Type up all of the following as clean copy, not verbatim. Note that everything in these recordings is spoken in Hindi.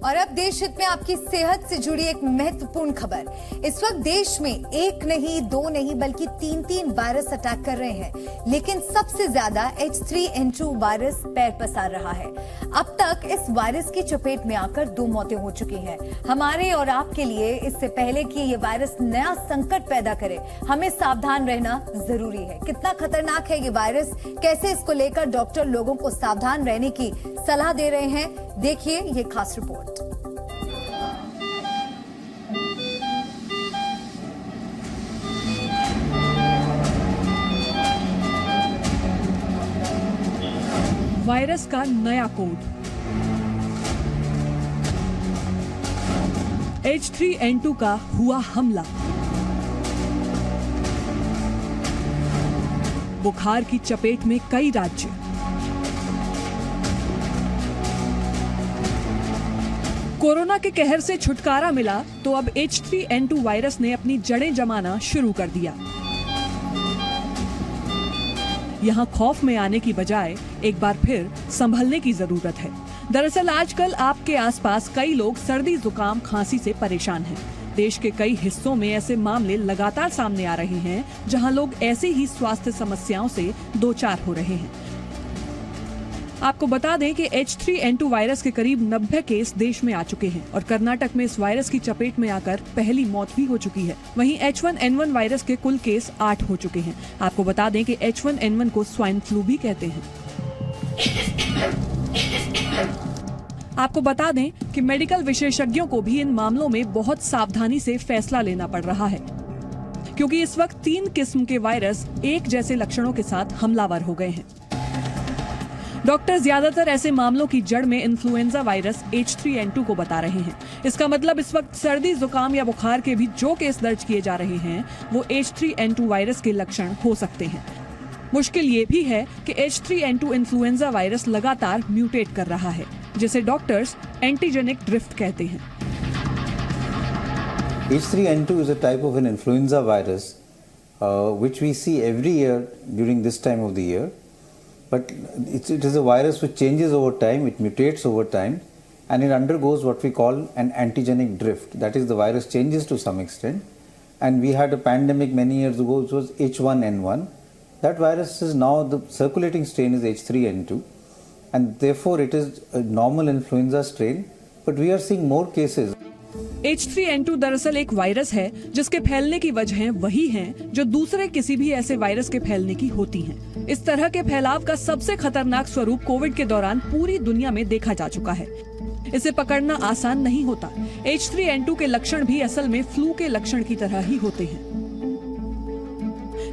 और अब देश हित में आपकी सेहत से जुड़ी एक महत्वपूर्ण खबर। इस वक्त देश में एक नहीं, दो नहीं, बल्कि तीन वायरस अटैक कर रहे हैं, लेकिन सबसे ज्यादा H3N2 वायरस पैर पसार रहा है। अब तक इस वायरस की चपेट में आकर 2 मौतें हो चुकी हैं। हमारे और आपके लिए इससे पहले कि ये वायरस नया संकट पैदा करे, हमें सावधान रहना जरूरी है। कितना खतरनाक है ये वायरस, कैसे इसको लेकर डॉक्टर लोगों को सावधान रहने की सलाह दे रहे हैं, देखिए ये खास रिपोर्ट। वायरस का नया कोड H3N2 का हुआ हमला। बुखार की चपेट में कई राज्य। कोरोना के कहर से छुटकारा मिला तो अब H3N2 वायरस ने अपनी जड़ें जमाना शुरू कर दिया। यहाँ खौफ में आने की बजाय एक बार फिर संभलने की जरूरत है। दरअसल आजकल आपके आसपास कई लोग सर्दी, जुकाम, खांसी से परेशान हैं। देश के कई हिस्सों में ऐसे मामले लगातार सामने आ रहे हैं, जहां लोग ऐसे ही स्वास्थ्य समस्याओं से दो चार हो रहे हैं। आपको बता दें कि H3N2 वायरस के करीब 90 केस देश में आ चुके हैं और कर्नाटक में इस वायरस की चपेट में आकर पहली मौत भी हो चुकी है। वहीं H1N1 वायरस के कुल केस 8 हो चुके हैं। आपको बता दें कि H1N1 को स्वाइन फ्लू भी कहते हैं। आपको बता दें कि मेडिकल विशेषज्ञों को भी इन मामलों में बहुत सावधानी से फैसला लेना पड़ रहा है, क्योंकि इस वक्त 3 किस्म के वायरस एक जैसे लक्षणों के साथ हमलावर हो गए हैं। डॉक्टर ज्यादातर ऐसे मामलों की जड़ में इन्फ्लुएंजा वायरस H3N2 को बता रहे हैं। इसका मतलब इस वक्त सर्दी, जुकाम या बुखार के भी जो केस दर्ज किए जा रहे हैं वो H3N2 वायरस के लक्षण हो सकते हैं। मुश्किल ये भी है कि H3N2 इन्फ्लुएंजा वायरस लगातार म्यूटेट कर रहा है, जिसे डॉक्टर्स एंटीजेनिक ड्रिफ्ट कहते हैं। H3N2 is a type of an influenza virus which we see every year during this time of the year. But it is a virus which changes over time, it mutates over time, and it undergoes what we call an antigenic drift. That is, the virus changes to some extent. And we had a pandemic many years ago, which was H1N1. That virus is now, the circulating strain is H3N2, and therefore it is a normal influenza strain, but we are seeing more cases. H3N2 दरअसल एक वायरस है जिसके फैलने की वजहें वही हैं जो दूसरे किसी भी ऐसे वायरस के फैलने की होती हैं। इस तरह के फैलाव का सबसे खतरनाक स्वरूप कोविड के दौरान पूरी दुनिया में देखा जा चुका है। इसे पकड़ना आसान नहीं होता। H3N2 के लक्षण भी असल में फ्लू के लक्षण की तरह ही होते हैं,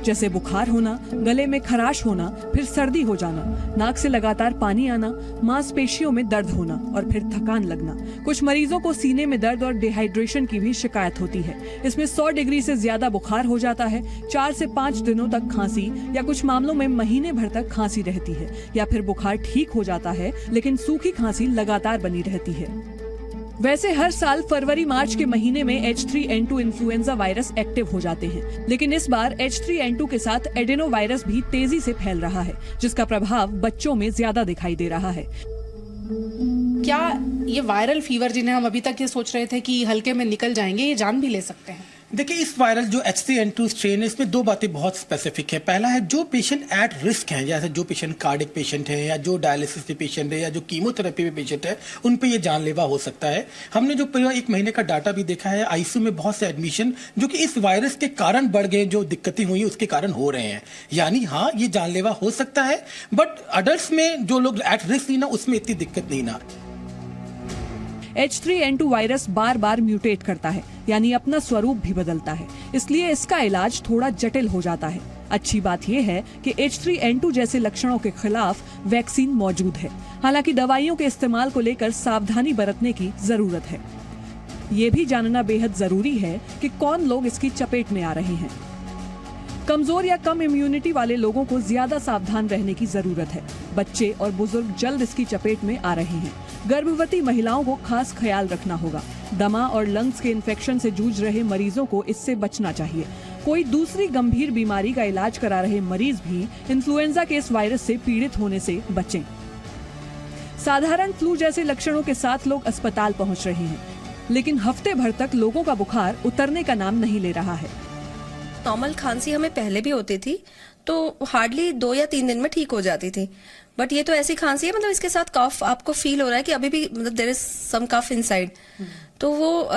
जैसे बुखार होना, गले में खराश होना, फिर सर्दी हो जाना, नाक से लगातार पानी आना, मांसपेशियों में दर्द होना और फिर थकान लगना। कुछ मरीजों को सीने में दर्द और डिहाइड्रेशन की भी शिकायत होती है। इसमें 100 डिग्री से ज्यादा बुखार हो जाता है, 4 से 5 दिनों तक खांसी या कुछ मामलों में महीने भर तक खांसी रहती है, या फिर बुखार ठीक हो जाता है लेकिन सूखी खांसी लगातार बनी रहती है। वैसे हर साल फरवरी-मार्च के महीने में H3N2 इन्फ्लुएंजा वायरस एक्टिव हो जाते हैं, लेकिन इस बार H3N2 के साथ एडेनो वायरस भी तेजी से फैल रहा है, जिसका प्रभाव बच्चों में ज्यादा दिखाई दे रहा है। क्या ये वायरल फीवर जिन्हें हम अभी तक ये सोच रहे थे कि हल्के में निकल जाएंगे, ये जान भी ले सकते हैं? देखिए, इस वायरल जो H3N2 स्ट्रेन है, इसमें 2 बातें बहुत स्पेसिफिक है। पहला है जो पेशेंट एट रिस्क हैं, जैसे जो पेशेंट कार्डिक पेशेंट है या जो डायलिसिस पे पेशेंट है या जो कीमोथेरेपी पे पेशेंट है, उन पे ये जानलेवा हो सकता है। हमने जो पूरा 1 महीने का डाटा भी देखा है, आईसीयू में बहुत से एडमिशन जो कि इस वायरस के कारण बढ़ गए, जो दिक्कतें हुई उसके कारण हो रहे हैं। यानी हाँ, ये जानलेवा हो सकता है, बट अडल्ट में जो लोग एट रिस्क नहीं ना, उसमें इतनी दिक्कत नहीं ना। H3N2 वायरस बार बार म्यूटेट करता है, यानी अपना स्वरूप भी बदलता है, इसलिए इसका इलाज थोड़ा जटिल हो जाता है। अच्छी बात यह है कि H3N2 जैसे लक्षणों के खिलाफ वैक्सीन मौजूद है। हालांकि दवाइयों के इस्तेमाल को लेकर सावधानी बरतने की जरूरत है। ये भी जानना बेहद जरूरी है कि कौन लोग इसकी चपेट में आ रहे हैं। कमजोर या कम इम्यूनिटी वाले लोगों को ज्यादा सावधान रहने की जरूरत है। बच्चे और बुजुर्ग जल्द इसकी चपेट में आ रहे हैं। गर्भवती महिलाओं को खास ख्याल रखना होगा। दमा और लंग्स के इन्फेक्शन से जूझ रहे मरीजों को इससे बचना चाहिए। कोई दूसरी गंभीर बीमारी का इलाज करा रहे मरीज भी इन्फ्लुएंजा के इस वायरस से पीड़ित होने से बचें। साधारण फ्लू जैसे लक्षणों के साथ लोग अस्पताल पहुंच रहे हैं, लेकिन हफ्ते भर तक लोगों का बुखार उतरने का नाम नहीं ले रहा है। नॉर्मल खांसी हमें पहले भी होती थी, तो हार्डली 2 या 3 दिन में ठीक हो जाती थी। बट ये तो ऐसी खांसी है, मतलब इसके साथ कफ आपको फील हो रहा है कि अभी भी मतलब there is some cough inside, तो वो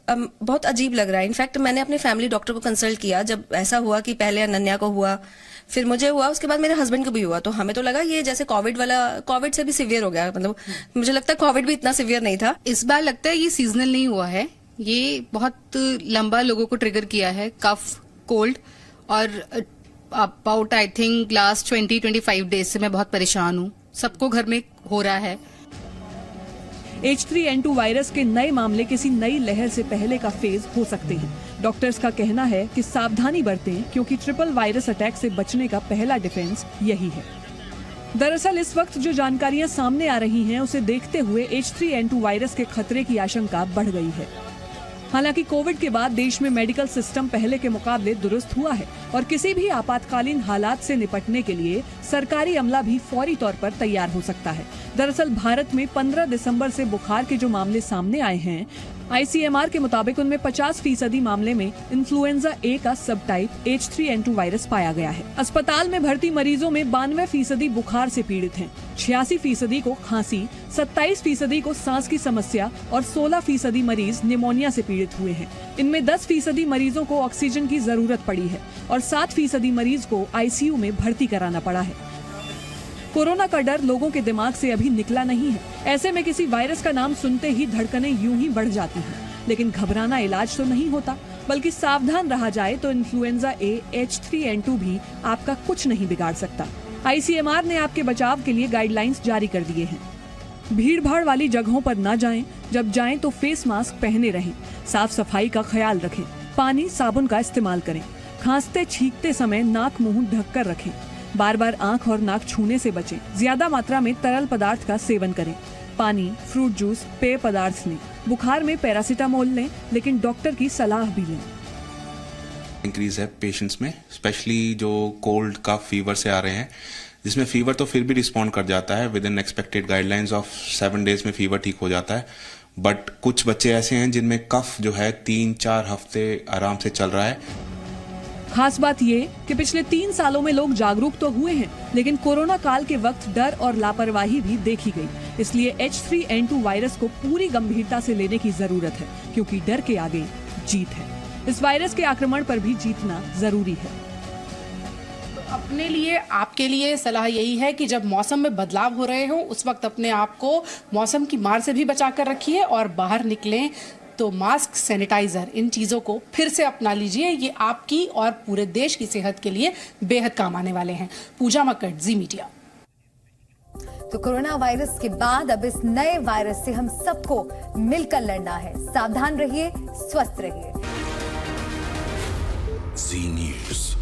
बहुत अजीब लग रहा है। इनफैक्ट मैंने अपने फैमिली डॉक्टर को कंसल्ट किया जब ऐसा हुआ कि पहले अनन्या को हुआ, फिर मुझे हुआ, उसके बाद मेरे हस्बैंड को भी हुआ, तो हमें तो लगा ये जैसे कोविड से भी सिवियर हो गया। मतलब मुझे लगता है कोविड भी इतना सिवियर नहीं था। इस बार लगता है ये सीजनल नहीं हुआ है, ये बहुत लंबा लोगों को ट्रिगर किया है, कफ, कोल्ड, और about I think last 20-25 days से मैं बहुत परेशान हूँ। सबको घर में हो रहा है। H3N2 वायरस के नए मामले किसी नई लहर से पहले का फेज हो सकते हैं। डॉक्टर्स का कहना है कि सावधानी बरतें, क्योंकि ट्रिपल वायरस अटैक से बचने का पहला डिफेंस यही है। दरअसल इस वक्त जो जानकारियां सामने आ रही हैं, उसे देखते हुए H3N2 वायरस के खतरे की आशंका बढ़ गई है। हालांकि कोविड के बाद देश में मेडिकल सिस्टम पहले के मुकाबले दुरुस्त हुआ है और किसी भी आपातकालीन हालात से निपटने के लिए सरकारी अमला भी फौरी तौर पर तैयार हो सकता है। दरअसल भारत में 15 दिसंबर से बुखार के जो मामले सामने आए हैं, ICMR के मुताबिक उनमें 50% मामले में इन्फ्लुएंजा ए का सब टाइप H3N2 वायरस पाया गया है। अस्पताल में भर्ती मरीजों में 92% बुखार से पीड़ित हैं, 86% को खांसी, 27% को सांस की समस्या और 16% मरीज निमोनिया से पीड़ित हुए हैं। इनमें 10% मरीजों को ऑक्सीजन की जरूरत पड़ी है और 7% मरीज को ICU में भर्ती कराना पड़ा है। कोरोना का डर लोगों के दिमाग से अभी निकला नहीं है। ऐसे में किसी वायरस का नाम सुनते ही धड़कनें यूं ही बढ़ जाती हैं। लेकिन घबराना इलाज तो नहीं होता, बल्कि सावधान रहा जाए तो इन्फ्लुएंजा ए H3N2 भी आपका कुछ नहीं बिगाड़ सकता। ICMR ने आपके बचाव के लिए गाइडलाइंस जारी कर दिए हैं। भीड़ भाड़ वाली जगहों पर न जाएं, जब जाएं तो फेस मास्क पहने रहें, साफ सफाई का ख्याल रखें, पानी साबुन का इस्तेमाल करें, खांसते छींकते समय नाक मुंह ढककर रखें, बार बार आंख और नाक छूने से बचें, ज्यादा मात्रा में तरल पदार्थ का सेवन करें, पानी, फ्रूट जूस, पेय पदार्थ लें, बुखार में पैरासीटामोल लें, लेकिन डॉक्टर की सलाह भी लें। इंक्रीज है पेशेंट्स में, स्पेशली जो कोल्ड कफ फीवर से आ रहे हैं, जिसमें फीवर तो फिर भी रिस्पॉन्ड कर जाता है, with in expected guidelines of 7 days में फीवर ठीक हो जाता है। बट कुछ बच्चे ऐसे हैं जिनमें कफ जो है 3-4 हफ्ते आराम से चल रहा है। खास बात ये कि पिछले 3 सालों में लोग जागरूक तो हुए हैं, लेकिन कोरोना काल के वक्त डर और लापरवाही भी देखी गई। इसलिए H3N2 वायरस को पूरी गंभीरता से लेने की जरूरत है, क्योंकि डर के आगे जीत है। इस वायरस के आक्रमण पर भी जीतना जरूरी है। अपने लिए, आपके लिए सलाह यही है कि जब मौसम में बदलाव हो रहे हो, उस वक्त अपने आप को मौसम की मार से भी बचा कर रखिए और बाहर निकलें तो मास्क, सैनिटाइजर, इन चीजों को फिर से अपना लीजिए। ये आपकी और पूरे देश की सेहत के लिए बेहद काम आने वाले हैं। पूजा मक्कड़, जी मीडिया। तो कोरोना वायरस के बाद अब इस नए वायरस से हम सबको मिलकर लड़ना है। सावधान रहिए, स्वस्थ रहिए। जी न्यूज़।